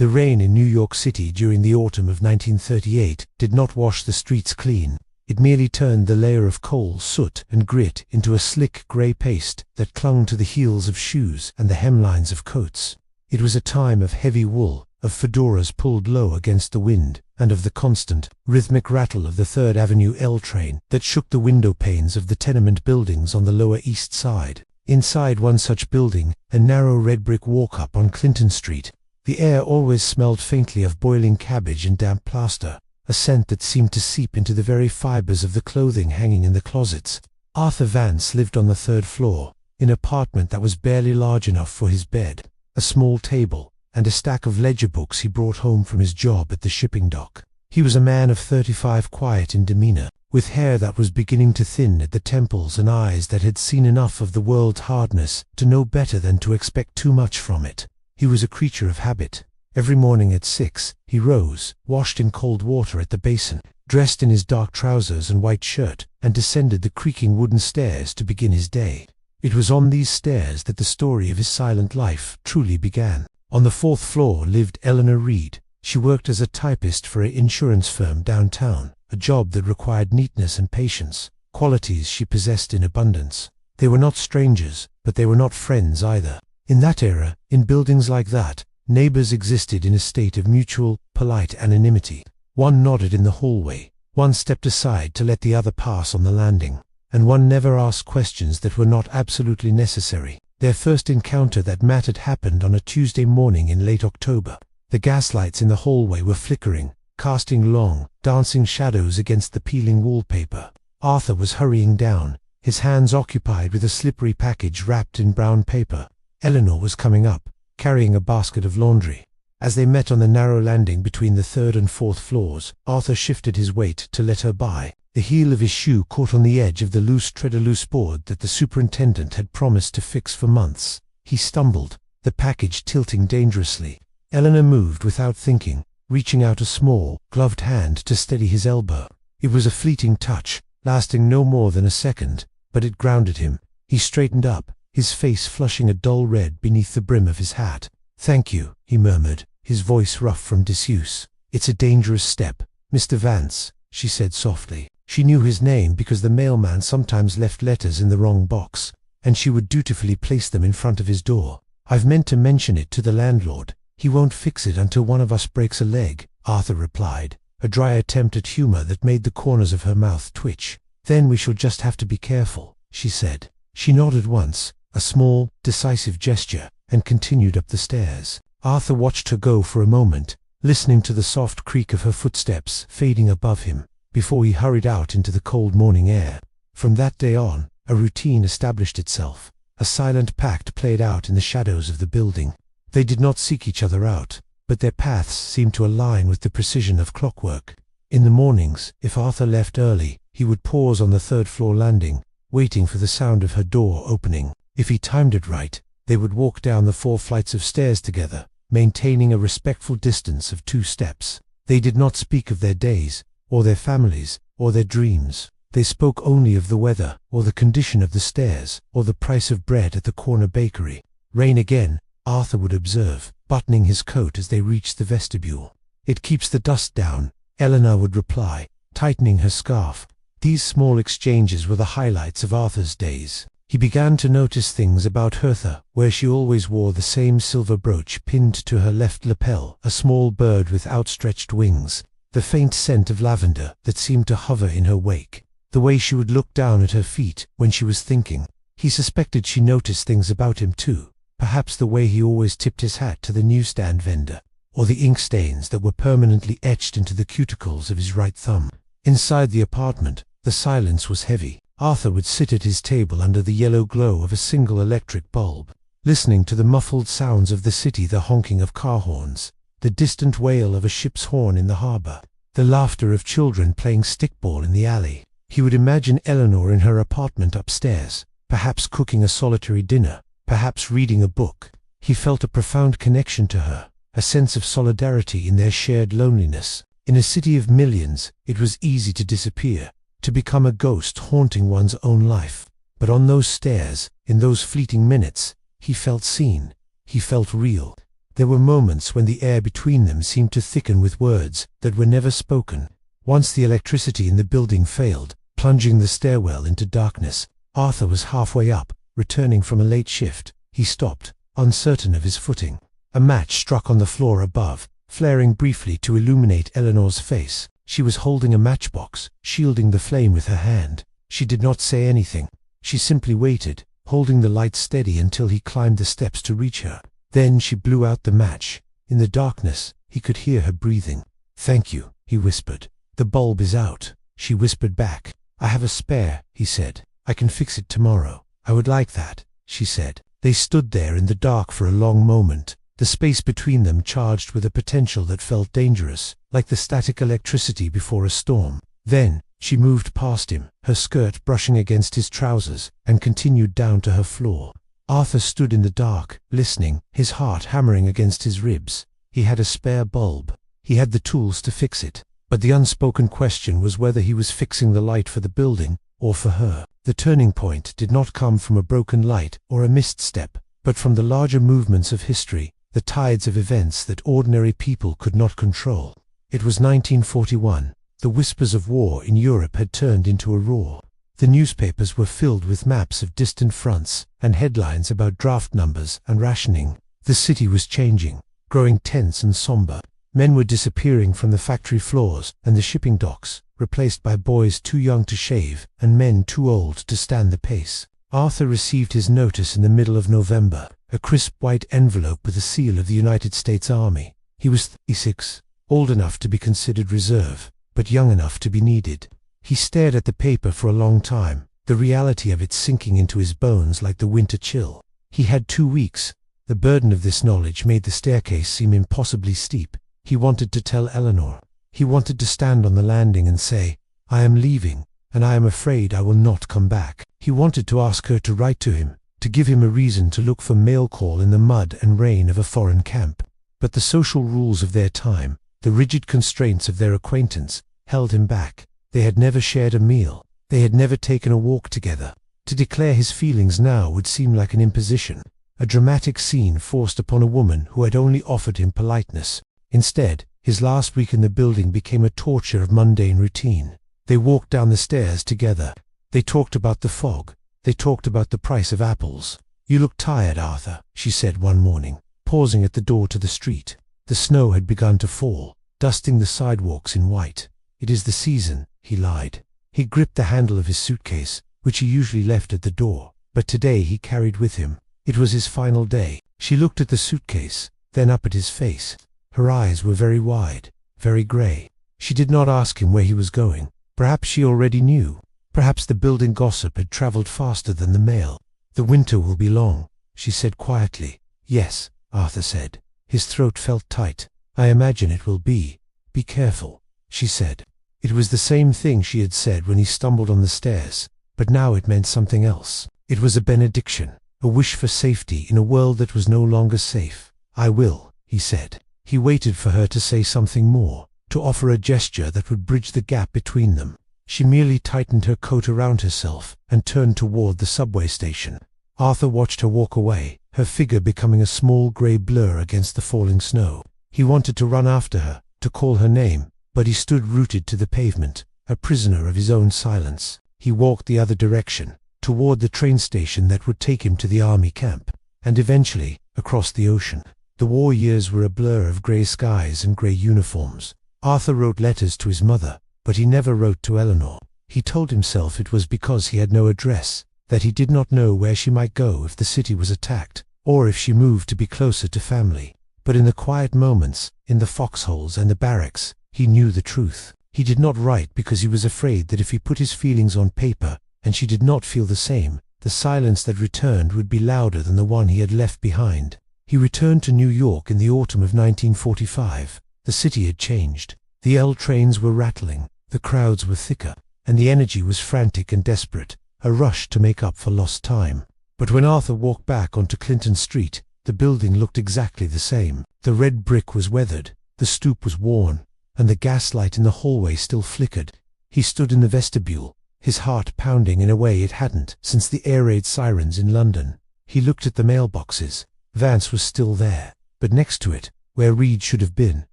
The rain in New York City during the autumn of 1938 did not wash the streets clean. It merely turned the layer of coal, soot, and grit into a slick grey paste that clung to the heels of shoes and the hemlines of coats. It was a time of heavy wool, of fedoras pulled low against the wind, and of the constant, rhythmic rattle of the 3rd Avenue L train that shook the window panes of the tenement buildings on the Lower East Side. Inside one such building, a narrow red brick walk-up on Clinton Street, the air always smelled faintly of boiling cabbage and damp plaster, a scent that seemed to seep into the very fibers of the clothing hanging in the closets. Arthur Vance lived on the 3rd floor, in an apartment that was barely large enough for his bed, a small table, and a stack of ledger books he brought home from his job at the shipping dock. He was a man of 35, quiet in demeanor, with hair that was beginning to thin at the temples and eyes that had seen enough of the world's hardness to know better than to expect too much from it. He was a creature of habit. Every morning at 6, he rose, washed in cold water at the basin, dressed in his dark trousers and white shirt, and descended the creaking wooden stairs to begin his day. It was on these stairs that the story of his silent life truly began. On the 4th floor lived Eleanor Reed. She worked as a typist for an insurance firm downtown, a job that required neatness and patience, qualities she possessed in abundance. They were not strangers, but they were not friends either. In that era, in buildings like that, neighbors existed in a state of mutual, polite anonymity. One nodded in the hallway, one stepped aside to let the other pass on the landing, and one never asked questions that were not absolutely necessary. Their first encounter that mattered happened on a Tuesday morning in late October. The gaslights in the hallway were flickering, casting long, dancing shadows against the peeling wallpaper. Arthur was hurrying down, his hands occupied with a slippery package wrapped in brown paper. Eleanor was coming up, carrying a basket of laundry. As they met on the narrow landing between the 3rd and 4th floors, Arthur shifted his weight to let her by. The heel of his shoe caught on the edge of the loose tread-a-loose board that the superintendent had promised to fix for months. He stumbled, the package tilting dangerously. Eleanor moved without thinking, reaching out a small, gloved hand to steady his elbow. It was a fleeting touch, lasting no more than a second, but it grounded him. He straightened up, his face flushing a dull red beneath the brim of his hat. "Thank you," he murmured, his voice rough from disuse. "It's a dangerous step, Mr. Vance," she said softly. She knew his name because the mailman sometimes left letters in the wrong box, and she would dutifully place them in front of his door. "I've meant to mention it to the landlord. He won't fix it until one of us breaks a leg," Arthur replied, a dry attempt at humor that made the corners of her mouth twitch. "Then we shall just have to be careful," she said. She nodded once, a small, decisive gesture, and continued up the stairs. Arthur watched her go for a moment, listening to the soft creak of her footsteps fading above him, before he hurried out into the cold morning air. From that day on, a routine established itself. A silent pact played out in the shadows of the building. They did not seek each other out, but their paths seemed to align with the precision of clockwork. In the mornings, if Arthur left early, he would pause on the 3rd floor landing, waiting for the sound of her door opening. If he timed it right, they would walk down the 4 flights of stairs together, maintaining a respectful distance of 2 steps. They did not speak of their days, or their families, or their dreams. They spoke only of the weather, or the condition of the stairs, or the price of bread at the corner bakery. "Rain again," Arthur would observe, buttoning his coat as they reached the vestibule. "It keeps the dust down," Eleanor would reply, tightening her scarf. These small exchanges were the highlights of Arthur's days. He began to notice things about Hertha, where she always wore the same silver brooch pinned to her left lapel, a small bird with outstretched wings, the faint scent of lavender that seemed to hover in her wake, the way she would look down at her feet when she was thinking. He suspected she noticed things about him too, perhaps the way he always tipped his hat to the newsstand vendor, or the ink stains that were permanently etched into the cuticles of his right thumb. Inside the apartment, the silence was heavy. Arthur would sit at his table under the yellow glow of a single electric bulb, listening to the muffled sounds of the city, the honking of car horns, the distant wail of a ship's horn in the harbor, the laughter of children playing stickball in the alley. He would imagine Eleanor in her apartment upstairs, perhaps cooking a solitary dinner, perhaps reading a book. He felt a profound connection to her, a sense of solidarity in their shared loneliness. In a city of millions, it was easy to disappear, to become a ghost haunting one's own life. But on those stairs, in those fleeting minutes, he felt seen. He felt real. There were moments when the air between them seemed to thicken with words that were never spoken. Once the electricity in the building failed, plunging the stairwell into darkness. Arthur was halfway up, returning from a late shift. He stopped, uncertain of his footing. A match struck on the floor above, flaring briefly to illuminate Eleanor's face. She was holding a matchbox, shielding the flame with her hand. She did not say anything. She simply waited, holding the light steady until he climbed the steps to reach her. Then she blew out the match. In the darkness, he could hear her breathing. "Thank you," he whispered. "The bulb is out," she whispered back. "I have a spare," he said. "I can fix it tomorrow." "I would like that," she said. They stood there in the dark for a long moment, the space between them charged with a potential that felt dangerous, like the static electricity before a storm. Then, she moved past him, her skirt brushing against his trousers, and continued down to her floor. Arthur stood in the dark, listening, his heart hammering against his ribs. He had a spare bulb. He had the tools to fix it. But the unspoken question was whether he was fixing the light for the building, or for her. The turning point did not come from a broken light or a missed step, but from the larger movements of history, the tides of events that ordinary people could not control. It was 1941. The whispers of war in Europe had turned into a roar. The newspapers were filled with maps of distant fronts and headlines about draft numbers and rationing. The city was changing, growing tense and somber. Men were disappearing from the factory floors and the shipping docks, replaced by boys too young to shave and men too old to stand the pace. Arthur received his notice in the middle of November, a crisp white envelope with the seal of the United States Army. He was 36, old enough to be considered reserve, but young enough to be needed. He stared at the paper for a long time, the reality of it sinking into his bones like the winter chill. He had 2 weeks. The burden of this knowledge made the staircase seem impossibly steep. He wanted to tell Eleanor. He wanted to stand on the landing and say, "I am leaving, and I am afraid I will not come back." He wanted to ask her to write to him, to give him a reason to look for mail call in the mud and rain of a foreign camp. But the social rules of their time, the rigid constraints of their acquaintance, held him back. They had never shared a meal. They had never taken a walk together. To declare his feelings now would seem like an imposition, a dramatic scene forced upon a woman who had only offered him politeness. Instead, his last week in the building became a torture of mundane routine. They walked down the stairs together. They talked about the fog. They talked about the price of apples. "You look tired, Arthur," she said one morning, pausing at the door to the street. The snow had begun to fall, dusting the sidewalks in white. "It is the season," he lied. He gripped the handle of his suitcase, which he usually left at the door, but today he carried with him. It was his final day. She looked at the suitcase, then up at his face. Her eyes were very wide, very grey. She did not ask him where he was going. Perhaps she already knew. Perhaps the building gossip had travelled faster than the mail. "The winter will be long," she said quietly. "Yes," Arthur said. His throat felt tight. "I imagine it will be. Be careful," she said. It was the same thing she had said when he stumbled on the stairs, but now it meant something else. It was a benediction, a wish for safety in a world that was no longer safe. "I will," he said. He waited for her to say something more, to offer a gesture that would bridge the gap between them. She merely tightened her coat around herself and turned toward the subway station. Arthur watched her walk away, her figure becoming a small grey blur against the falling snow. He wanted to run after her, to call her name, but he stood rooted to the pavement, a prisoner of his own silence. He walked the other direction, toward the train station that would take him to the army camp, and eventually, across the ocean. The war years were a blur of grey skies and grey uniforms. Arthur wrote letters to his mother, but he never wrote to Eleanor. He told himself it was because he had no address, that he did not know where she might go if the city was attacked, or if she moved to be closer to family. But in the quiet moments, in the foxholes and the barracks, he knew the truth. He did not write because he was afraid that if he put his feelings on paper, and she did not feel the same, the silence that returned would be louder than the one he had left behind. He returned to New York in the autumn of 1945. The city had changed. The L trains were rattling, the crowds were thicker, and the energy was frantic and desperate, a rush to make up for lost time. But when Arthur walked back onto Clinton Street, the building looked exactly the same. The red brick was weathered, the stoop was worn, and the gaslight in the hallway still flickered. He stood in the vestibule, his heart pounding in a way it hadn't since the air raid sirens in London. He looked at the mailboxes. Vance was still there. but next to it, where Reed should have been,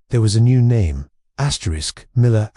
there was a new name. Miller.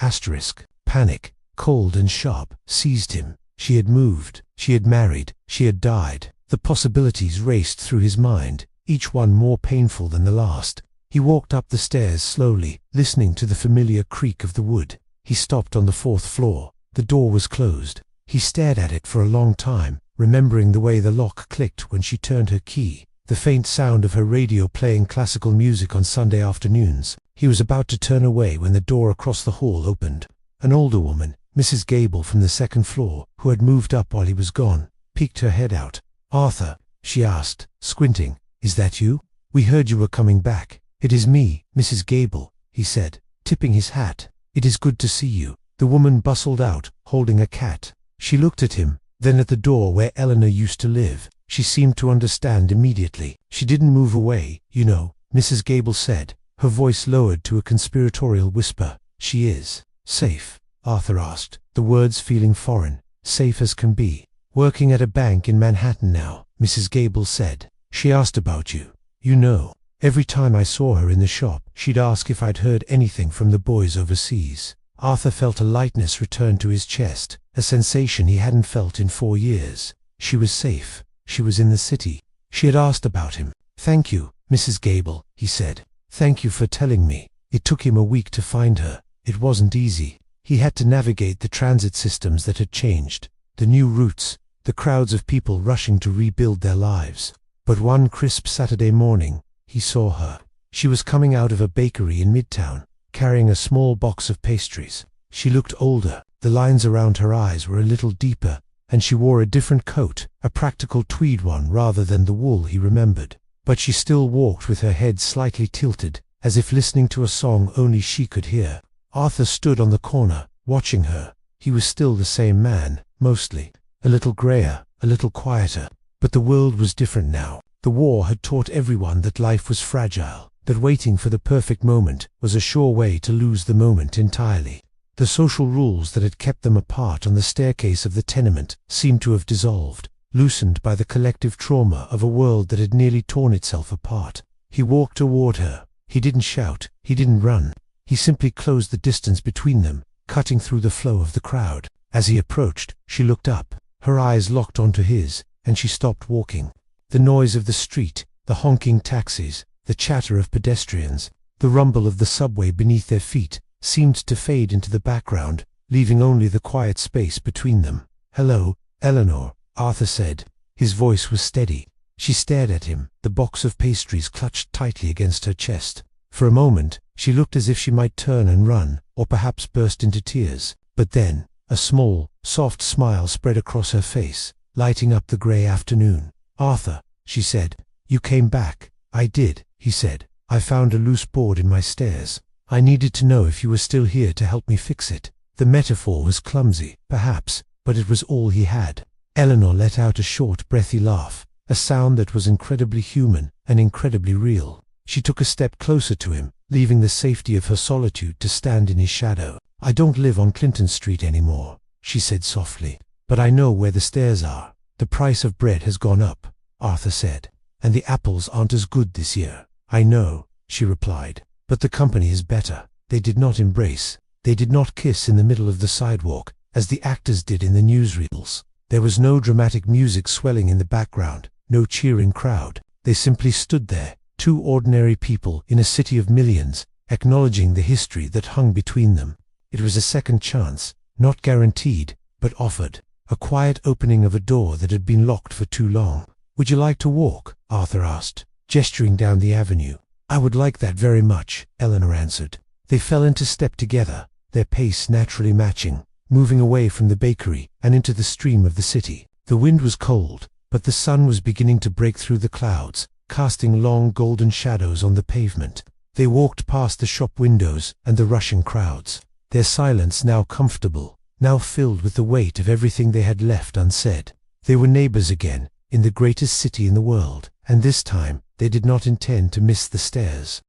Panic, cold and sharp, seized him. She had moved, she had married, she had died. The possibilities raced through his mind, each one more painful than the last. He walked up the stairs slowly, listening to the familiar creak of the wood. He stopped on the 4th floor. The door was closed. He stared at it for a long time, remembering the way the lock clicked when she turned her key, the faint sound of her radio playing classical music on Sunday afternoons. He was about to turn away when the door across the hall opened. An older woman, Mrs. Gable from the 2nd floor, who had moved up while he was gone, peeked her head out. "Arthur," she asked, squinting, "is that you? We heard you were coming back." "It is me, Mrs. Gable," he said, tipping his hat. "It is good to see you." The woman bustled out, holding a cat. She looked at him, then at the door where Eleanor used to live. She seemed to understand immediately. "She didn't move away, you know," Mrs. Gable said, her voice lowered to a conspiratorial whisper. "She is safe?" Arthur asked, the words feeling foreign. "Safe as can be. Working at a bank in Manhattan now," Mrs. Gable said. "She asked about you. You know, every time I saw her in the shop, she'd ask if I'd heard anything from the boys overseas." Arthur felt a lightness return to his chest, a sensation he hadn't felt in 4 years. She was safe. She was in the city. She had asked about him. "Thank you, Mrs. Gable," he said. "Thank you for telling me." It took him a week to find her. It wasn't easy. He had to navigate the transit systems that had changed, the new routes, the crowds of people rushing to rebuild their lives. But one crisp Saturday morning, he saw her. She was coming out of a bakery in Midtown, carrying a small box of pastries. She looked older, the lines around her eyes were a little deeper, and she wore a different coat, a practical tweed one rather than the wool he remembered. But she still walked with her head slightly tilted, as if listening to a song only she could hear. Arthur stood on the corner, watching her. He was still the same man, mostly. A little grayer, a little quieter. But the world was different now. The war had taught everyone that life was fragile, that waiting for the perfect moment was a sure way to lose the moment entirely. The social rules that had kept them apart on the staircase of the tenement seemed to have dissolved, loosened by the collective trauma of a world that had nearly torn itself apart. He walked toward her. He didn't shout. He didn't run. He simply closed the distance between them, cutting through the flow of the crowd. As he approached, she looked up. Her eyes locked onto his, and she stopped walking. The noise of the street, the honking taxis, the chatter of pedestrians, the rumble of the subway beneath their feet, seemed to fade into the background, leaving only the quiet space between them. "Hello, Eleanor," Arthur said. His voice was steady. She stared at him, the box of pastries clutched tightly against her chest. For a moment, she looked as if she might turn and run, or perhaps burst into tears. But then, a small, soft smile spread across her face, lighting up the grey afternoon. "Arthur," she said, "you came back." "I did," he said. "I found a loose board in my stairs. I needed to know if you were still here to help me fix it." The metaphor was clumsy, perhaps, but it was all he had. Eleanor let out a short, breathy laugh, a sound that was incredibly human and incredibly real. She took a step closer to him, leaving the safety of her solitude to stand in his shadow. "I don't live on Clinton Street anymore," she said softly, "but I know where the stairs are." "The price of bread has gone up," Arthur said, "and the apples aren't as good this year." "I know," she replied, "but the company is better." They did not embrace. They did not kiss in the middle of the sidewalk, as the actors did in the newsreels. There was no dramatic music swelling in the background, no cheering crowd. They simply stood there, two ordinary people in a city of millions, acknowledging the history that hung between them. It was a second chance, not guaranteed, but offered. A quiet opening of a door that had been locked for too long. "Would you like to walk?" Arthur asked, gesturing down the avenue. "I would like that very much," Eleanor answered. They fell into step together, their pace naturally matching, moving away from the bakery and into the stream of the city. The wind was cold, but the sun was beginning to break through the clouds, casting long golden shadows on the pavement. They walked past the shop windows and the rushing crowds, their silence now comfortable, now filled with the weight of everything they had left unsaid. They were neighbors again, in the greatest city in the world, and this time they did not intend to miss the stairs.